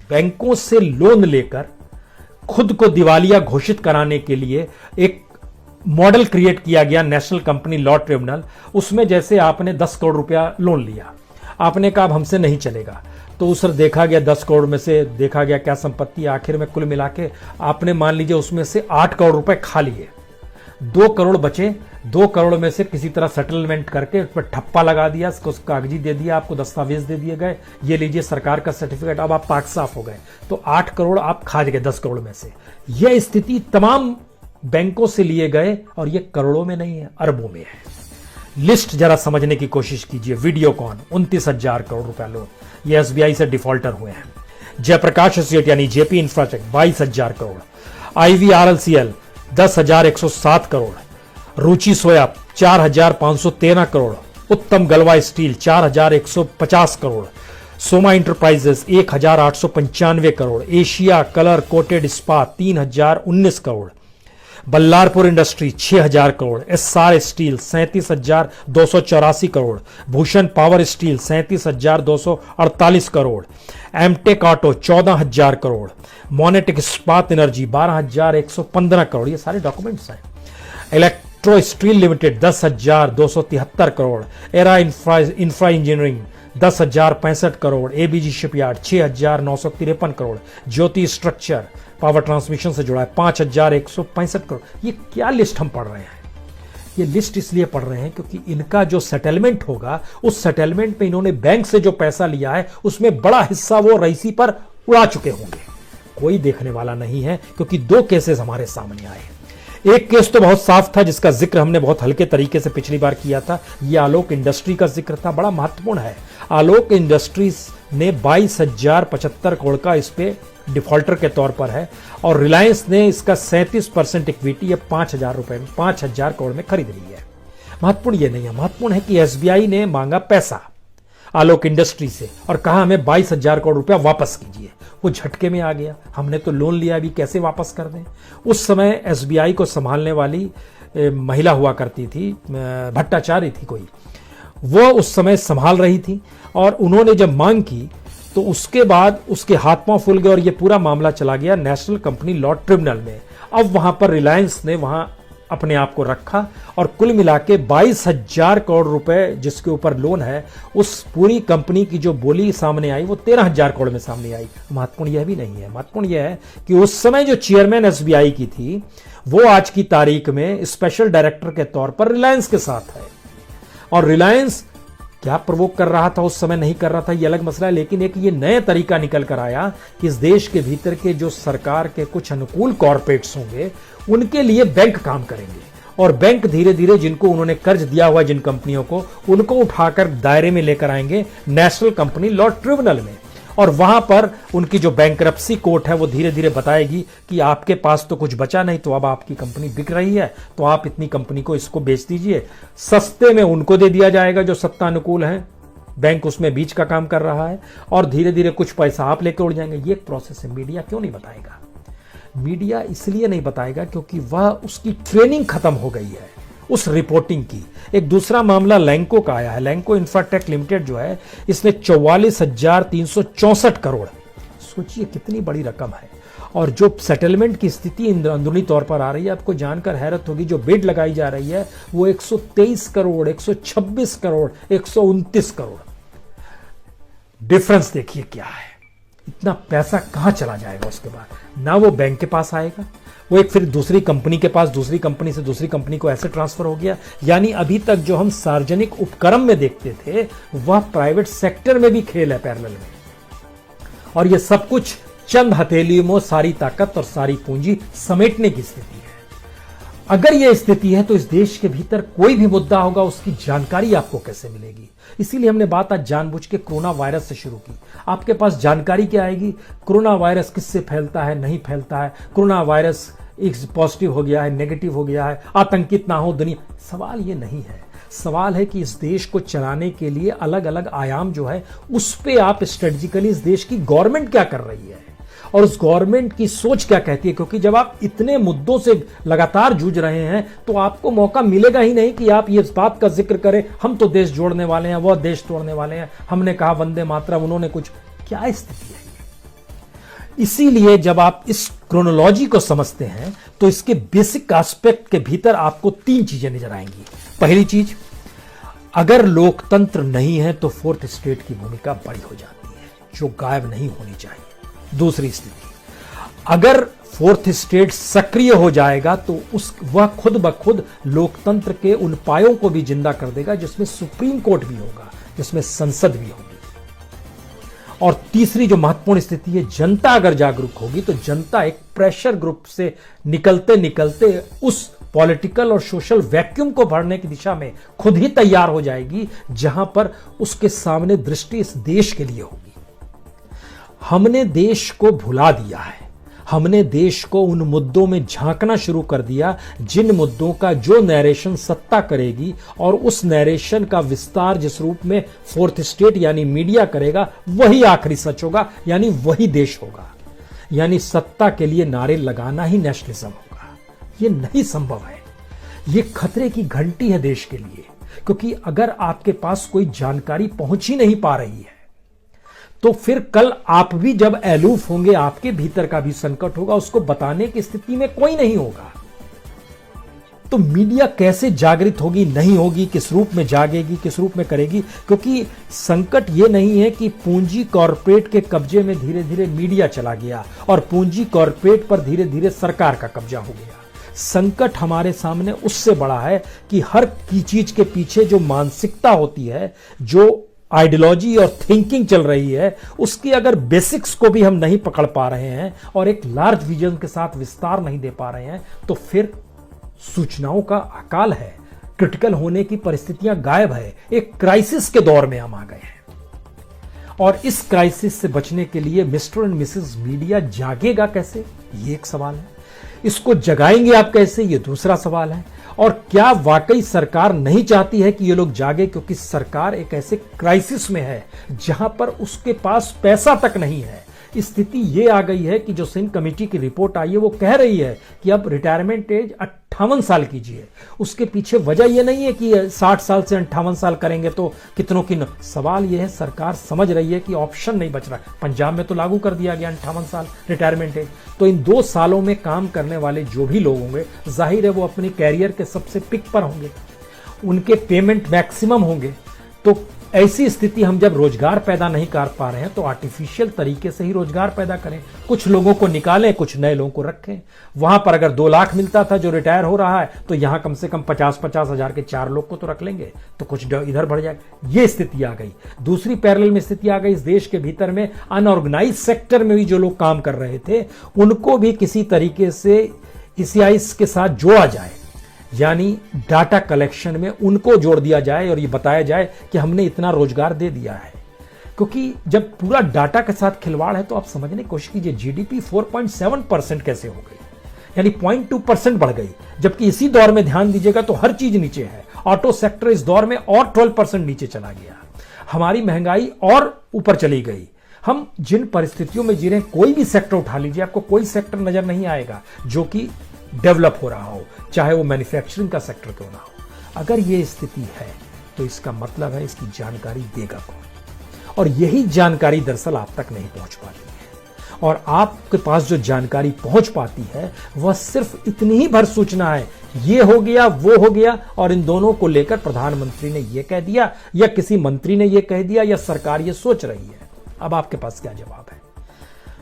बैंकों से लोन लेकर खुद को दिवालिया घोषित कराने के लिए एक मॉडल क्रिएट किया गया, नेशनल कंपनी लॉ ट्रिब्यूनल। उसमें जैसे आपने 10 करोड़ रुपया लोन लिया, आपने कहा अब हमसे नहीं चलेगा, तो उस देखा गया 10 करोड़ में से देखा गया क्या संपत्ति, आखिर में कुल मिला के आपने मान लीजिए उसमें से 8 करोड़ रुपए खा लिए, 2 करोड़ बचे। 2 करोड़ में से किसी तरह सेटलमेंट करके उस पर ठप्पा लगा दिया, उसको कागजी दे दिया, आपको दस्तावेज दे दिए गए, ये लीजिए सरकार का सर्टिफिकेट, अब आप पाक साफ हो गए। तो 8 करोड़ आप खा गए 10 करोड़ में से। यह स्थिति तमाम बैंकों से लिए गए, और ये करोड़ों में नहीं है, अरबों में है। लिस्ट जरा समझने की कोशिश कीजिए। वीडियोकॉन 29,000 करोड़ रुपया लोन, ये एसबीआई से डिफॉल्टर हुए हैं। जयप्रकाश एसोसिएट यानी JP infrastructure 22,000 crore, IVRLCL 10,107 crore, Ruchi soya 4,513 crore, Uttam Galva steel 4,150 crore, Soma enterprises 1,895 crore, Asia colour coated Ispat 3,019 crore, Ballarpur industry 6,000 crore, Essar steel 37,284 crore, Bhushan power steel 37,248 crore, Amtek auto 14,000 crore, मोनेटिक इस्पात एनर्जी 12,115 करोड़, ये सारे डॉक्यूमेंट्स हैं। Electro steel limited 10,273 crore, Era infra engineering 10,065 crore, ABG shipyard 6,953 crore, ज्योति स्ट्रक्चर पावर ट्रांसमिशन से जुड़ा है 5,165 करोड़। ये क्या लिस्ट हम पढ़ रहे हैं? ये लिस्ट इसलिए पढ़ रहे हैं क्योंकि इनका जो सेटलमेंट होगा, उस सेटलमेंट में इन्होंने बैंक से जो पैसा लिया है उसमें बड़ा हिस्सा वो रईसी पर उड़ा चुके होंगे। कोई देखने वाला नहीं है, क्योंकि 2 केसेस हमारे सामने आए। एक केस तो बहुत साफ था, जिसका जिक्र हमने बहुत हल्के तरीके से पिछली बार किया था। यह आलोक इंडस्ट्री का जिक्र था, बड़ा महत्वपूर्ण है। आलोक इंडस्ट्रीज ने 22,075 करोड़ का इस पे डिफॉल्टर के तौर पर है, और रिलायंस ने इसका 37% इक्विटी 5,000 करोड़ में खरीद ली है। महत्वपूर्ण ये नहीं है, महत्वपूर्ण है कि एसबीआई ने मांगा पैसा आलोक इंडस्ट्री से और कहा हमें 22,000 करोड़ रुपया वापस कीजिए। वो झटके में आ गया, हमने तो लोन लिया, अभी कैसे वापस कर दें। उस समय एसबीआई को संभालने वाली महिला हुआ करती थी, भट्टाचार्य थी कोई, वो उस समय संभाल रही थी, और उन्होंने जब मांग की तो उसके बाद उसके हाथ पांव फूल गए और ये पूरा मामला चला गया नेशनल कंपनी लॉ ट्रिब्यूनल में। अब वहां पर रिलायंस ने वहां अपने आप को रखा, और कुल मिला के 22,000 करोड़ रुपए जिसके ऊपर लोन है, उस पूरी कंपनी की जो बोली सामने आई वो 13,000 करोड़ में सामने आई। महत्वपूर्ण यह भी नहीं है, महत्वपूर्ण यह है कि उस समय जो चेयरमैन एसबीआई की थी वो आज की तारीख में स्पेशल डायरेक्टर के तौर पर रिलायंस के साथ है। और रिलायंस क्या प्रवोक कर रहा था उस समय, नहीं कर रहा था, ये अलग मसला है, लेकिन एक ये नया तरीका निकल कर आया कि इस देश के भीतर के जो सरकार के कुछ अनुकूल कॉर्पोरेट्स होंगे उनके लिए बैंक काम करेंगे, और बैंक धीरे धीरे जिनको उन्होंने कर्ज दिया हुआ जिन कंपनियों को, उनको उठाकर दायरे में लेकर आएंगे नेशनल कंपनी लॉ ट्रिब्यूनल में, और वहां पर उनकी जो बैंकरप्सी कोर्ट है वो धीरे धीरे बताएगी कि आपके पास तो कुछ बचा नहीं, तो अब आपकी कंपनी बिक रही है, तो आप इतनी कंपनी को इसको बेच दीजिए। सस्ते में उनको दे दिया जाएगा जो सत्ता अनुकूल है, बैंक उसमें बीच का काम कर रहा है, और धीरे धीरे कुछ पैसा आप लेके उड़ जाएंगे। ये एक प्रोसेस है। मीडिया क्यों नहीं बताएगा? मीडिया इसलिए नहीं बताएगा क्योंकि वह उसकी ट्रेनिंग खत्म हो गई है उस रिपोर्टिंग की। एक दूसरा मामला लैंको का आया है। लैंको इंफ्राटेक लिमिटेड जो है, इसने 44,364 करोड़, सोचिए कितनी बड़ी रकम है, और जो सेटलमेंट की स्थिति अंदरूनी तौर पर आ रही है, आपको जानकर हैरत होगी, जो बिड लगाई जा रही है वो 123 करोड़, 126 करोड़, 129 करोड़। डिफरेंस देखिए क्या है। इतना पैसा कहां चला जाएगा उसके बाद? ना वो बैंक के पास आएगा, वो एक फिर दूसरी कंपनी के पास, दूसरी कंपनी से दूसरी कंपनी को ऐसे ट्रांसफर हो गया। यानी अभी तक जो हम सार्वजनिक उपक्रम में देखते थे वह प्राइवेट सेक्टर में भी खेल है पैरेलल में, और यह सब कुछ चंद हथेलियों में सारी ताकत और सारी पूंजी समेटने की स्थिति है। अगर यह स्थिति है तो इस देश के भीतर कोई भी मुद्दा होगा उसकी जानकारी आपको कैसे मिलेगी? इसीलिए हमने बात आज जानबूझ के कोरोना वायरस से शुरू की। आपके पास जानकारी क्या आएगी? कोरोना वायरस किससे फैलता है, नहीं फैलता है, कोरोना वायरस पॉजिटिव हो गया है, नेगेटिव हो गया है, आतंकित ना हो दुनिया। सवाल ये नहीं है। सवाल है कि इस देश को चलाने के लिए अलग अलग आयाम जो है उस पर आप स्ट्रेटेजिकली इस देश की गवर्नमेंट क्या कर रही है और उस गवर्नमेंट की सोच क्या कहती है। क्योंकि जब आप इतने मुद्दों से लगातार जूझ रहे हैं तो आपको मौका मिलेगा ही नहीं कि आप ये इस बात का जिक्र करें हम तो देश जोड़ने वाले हैं, वह देश तोड़ने वाले हैं, हमने कहा वंदे मातरम, उन्होंने कुछ। क्या स्थिति है? इसीलिए जब आप इस क्रोनोलॉजी को समझते हैं तो इसके बेसिक एस्पेक्ट के भीतर आपको 3 चीजें नजर आएंगी। पहली चीज, अगर लोकतंत्र नहीं है तो फोर्थ स्टेट की भूमिका बड़ी हो जाती है, जो गायब नहीं होनी चाहिए। दूसरी स्थिति, अगर फोर्थ स्टेट सक्रिय हो जाएगा तो वह खुद ब खुद लोकतंत्र के उन पायों को भी जिंदा कर देगा जिसमें सुप्रीम कोर्ट भी होगा, जिसमें संसद भी होगी। और तीसरी जो महत्वपूर्ण स्थिति है, जनता अगर जागरूक होगी तो जनता एक प्रेशर ग्रुप से निकलते निकलते उस पॉलिटिकल और सोशल वैक्यूम को भरने की दिशा में खुद ही तैयार हो जाएगी, जहां पर उसके सामने दृष्टि इस देश के लिए होगी। हमने देश को भुला दिया है, हमने देश को उन मुद्दों में झांकना शुरू कर दिया जिन मुद्दों का जो नैरेशन सत्ता करेगी और उस नैरेशन का विस्तार जिस रूप में फोर्थ स्टेट यानी मीडिया करेगा वही आखिरी सच होगा, यानी वही देश होगा। यानी सत्ता के लिए नारे लगाना ही नेशनलिज्म होगा। ये नहीं संभव है। ये खतरे की घंटी है देश के लिए, क्योंकि अगर आपके पास कोई जानकारी पहुंच ही नहीं पा रही है तो फिर कल आप भी जब एलूफ होंगे, आपके भीतर का भी संकट होगा, उसको बताने की स्थिति में कोई नहीं होगा। तो मीडिया कैसे जागृत होगी, नहीं होगी, किस रूप में जागेगी, किस रूप में करेगी? क्योंकि संकट ये नहीं है कि पूंजी कॉरपोरेट के कब्जे में धीरे धीरे मीडिया चला गया और पूंजी कॉरपोरेट पर धीरे धीरे सरकार का कब्जा हो गया। संकट हमारे सामने उससे बड़ा है कि हर की चीज के पीछे जो मानसिकता होती है, जो आइडियोलॉजी और थिंकिंग चल रही है, उसकी अगर बेसिक्स को भी हम नहीं पकड़ पा रहे हैं और एक लार्ज विजन के साथ विस्तार नहीं दे पा रहे हैं, तो फिर सूचनाओं का अकाल है, क्रिटिकल होने की परिस्थितियां गायब है। एक क्राइसिस के दौर में हम आ गए हैं और इस क्राइसिस से बचने के लिए मिस्टर एंड मिसेस मीडिया जागेगा कैसे, ये एक सवाल है। इसको जगाएंगे आप कैसे, ये दूसरा सवाल है। और क्या वाकई सरकार नहीं चाहती है कि ये लोग जागे, क्योंकि सरकार एक ऐसे क्राइसिस में है जहां पर उसके पास पैसा तक नहीं है। स्थिति ये आ गई है कि जो सिंह कमेटी की रिपोर्ट आई है वो कह रही है कि अब रिटायरमेंट एज 58 साल कीजिए। उसके पीछे वजह ये नहीं है कि 60 साल से 58 साल करेंगे तो कितनों की सवाल ये है, सरकार समझ रही है कि ऑप्शन नहीं बच रहा। पंजाब में तो लागू कर दिया गया 58 साल रिटायरमेंट एज। तो इन 2 सालों में काम करने वाले जो भी लोग होंगे, जाहिर है वो अपने कैरियर के सबसे पिक पर होंगे, उनके पेमेंट मैक्सिमम होंगे। तो ऐसी स्थिति हम जब रोजगार पैदा नहीं कर पा रहे हैं तो आर्टिफिशियल तरीके से ही रोजगार पैदा करें, कुछ लोगों को निकालें, कुछ नए लोगों को रखें। वहां पर अगर 2 लाख मिलता था जो रिटायर हो रहा है, तो यहां कम से कम 50-50 हजार के 4 लोग को तो रख लेंगे, तो कुछ इधर बढ़ जाएगा। ये स्थिति आ गई। दूसरी पैरेलल में स्थिति आ गई इस देश के भीतर में, अनऑर्गेनाइज सेक्टर में भी जो लोग काम कर रहे थे उनको भी किसी तरीके से ईसीआईस के साथ जोड़ा जाए, यानी डाटा कलेक्शन में उनको जोड़ दिया जाए और ये बताया जाए कि हमने इतना रोजगार दे दिया है। क्योंकि जब पूरा डाटा के साथ खिलवाड़ है तो आप समझने की कोशिश कीजिए, जीडीपी 4.7% कैसे हो गई, यानी 0.2% बढ़ गई। जबकि इसी दौर में ध्यान दीजिएगा तो हर चीज नीचे है। ऑटो सेक्टर इस दौर में और 12% नीचे चला गया। हमारी महंगाई और ऊपर चली गई। हम जिन परिस्थितियों में जी रहे हैं, कोई भी सेक्टर उठा लीजिए, आपको कोई सेक्टर नजर नहीं आएगा जो कि डेवलप हो रहा हो, चाहे वो मैन्युफैक्चरिंग का सेक्टर क्यों ना हो। अगर ये स्थिति है तो इसका मतलब है इसकी जानकारी देगा कौन, और यही जानकारी दरअसल आप तक नहीं पहुंच पाती है। और आपके पास जो जानकारी पहुंच पाती है वह सिर्फ इतनी ही भर सूचना है, ये हो गया वो हो गया, और इन दोनों को लेकर प्रधानमंत्री ने यह कह दिया या किसी मंत्री ने यह कह दिया या सरकार ये सोच रही है। अब आपके पास क्या जवाब है?